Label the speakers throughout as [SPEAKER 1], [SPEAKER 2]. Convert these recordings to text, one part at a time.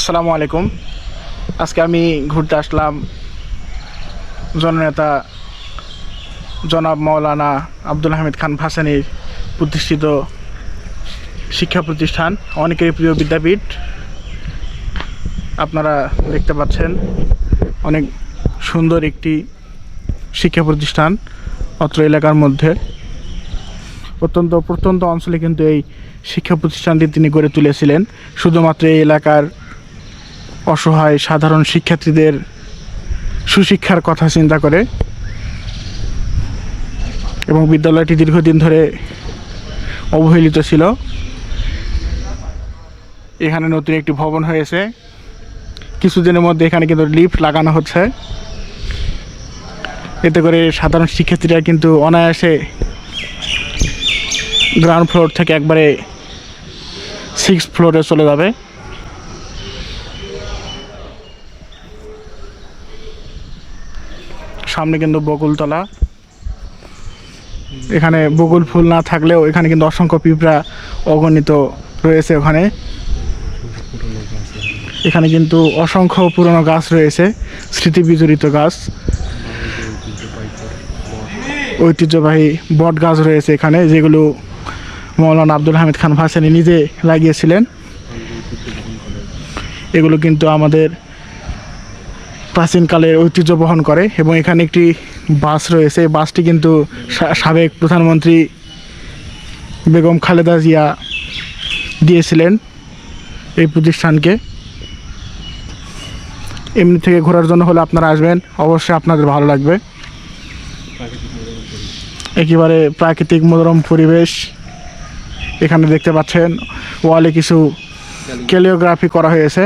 [SPEAKER 1] আসসালামু আলাইকুম। আজকে আমি ঘুরতে আসলাম জননেতা জনাব মাওলানা আব্দুল হামিদ খান ভাসানীর প্রতিষ্ঠিত শিক্ষা প্রতিষ্ঠান, অনেকের প্রিয় বিদ্যাপীঠ। আপনারা দেখতে পাচ্ছেন অনেক সুন্দর একটি শিক্ষা প্রতিষ্ঠান অত্র এলাকার মধ্যে। প্রত্যন্ত অঞ্চলে কিন্তু এই শিক্ষা প্রতিষ্ঠানটি তিনি গড়ে তুলেছিলেন শুধুমাত্র এই এলাকার অসহায় সাধারণ শিক্ষার্থীদের সুশিক্ষার কথা চিন্তা করে, এবং বিদ্যালয়টি দীর্ঘদিন ধরে অবহেলিত ছিল। এখানে নতুন একটি ভবন হয়েছে, কিছুদিনের মধ্যে এখানে কিন্তু লিফট লাগানো হচ্ছে। এতে করে সাধারণ শিক্ষার্থীরা কিন্তু অনায়াসে গ্রাউন্ড ফ্লোর থেকে একবারে 6th ফ্লোরে চলে যাবে। সামনে কিন্তু বকুলতলা, এখানে বকুল ফুল না থাকলেও এখানে কিন্তু অসংখ্য পিঁপড়া অগণিত রয়েছে। এখানে কিন্তু অসংখ্য পুরনো গাছ রয়েছে, স্মৃতি বিজড়িত গাছ, ঐতিহ্যবাহী বট গাছ রয়েছে এখানে, যেগুলো মাওলানা আব্দুল হামিদ খান ভাসানী নিজে লাগিয়েছিলেন। এগুলো কিন্তু আমাদের প্রাচীনকালের ঐতিহ্য বহন করে। এবং এখানে একটি বাস রয়েছে, এই বাসটি কিন্তু সাবেক প্রধানমন্ত্রী বেগম খালেদা জিয়া দিয়েছিলেন এই প্রতিষ্ঠানকে। এমনি থেকে ঘোরার জন্য হলে আপনারা আসবেন, অবশ্যই আপনাদের ভালো লাগবে। একেবারে প্রাকৃতিক মনোরম পরিবেশ। এখানে দেখতে পাচ্ছেন ওয়ালে কিছু ক্যালিওগ্রাফি করা হয়েছে।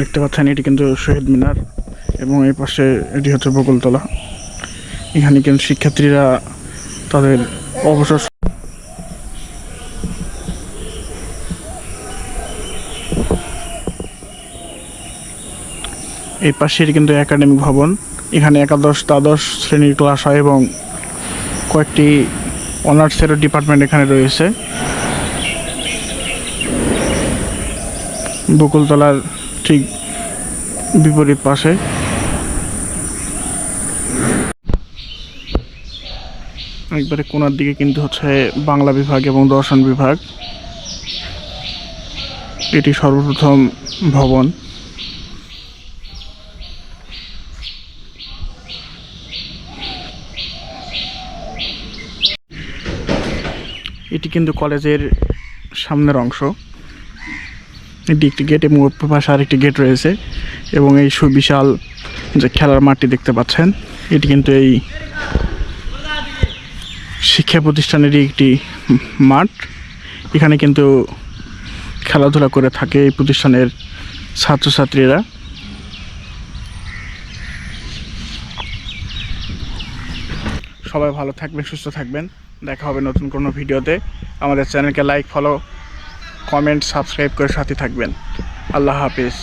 [SPEAKER 1] দেখতে পাচ্ছেন এটি কিন্তু শহীদ মিনার, এবং এই পাশে এটি হচ্ছে বকুলতলা। এখানে কিন্তু শিক্ষার্থীরা তাদের অবসর এই পাশে কিন্তু একাডেমিক ভবন। এখানে একাদশ দ্বাদশ শ্রেণীর ক্লাস হয় এবং কয়েকটি অনার্সের ডিপার্টমেন্ট এখানে রয়েছে। বকুলতলার ঠিক বিপরীত পাশে একবারে কোনার দিকে কিন্তু হচ্ছে বাংলা বিভাগ এবং দর্শন বিভাগ। এটি সর্বপ্রথম ভবন। এটি কিন্তু কলেজের সামনের অংশ। এটি একটি গেট এবং পাশে আরেকটি গেট রয়েছে, এবং এই সুবিশাল যে খেলার মাঠটি দেখতে পাচ্ছেন, এটি কিন্তু এই শিক্ষা প্রতিষ্ঠানেরই একটি মাঠ। এখানে কিন্তু খেলাধুলা করে থাকে এই প্রতিষ্ঠানের ছাত্রছাত্রীরা। সবাই ভালো থাকবেন, সুস্থ থাকবেন। দেখা হবে নতুন কোনো ভিডিওতে। আমাদের চ্যানেলকে লাইক, ফলো, কমেন্ট, সাবস্ক্রাইব করে সাথে থাকবেন। আল্লাহ হাফিজ।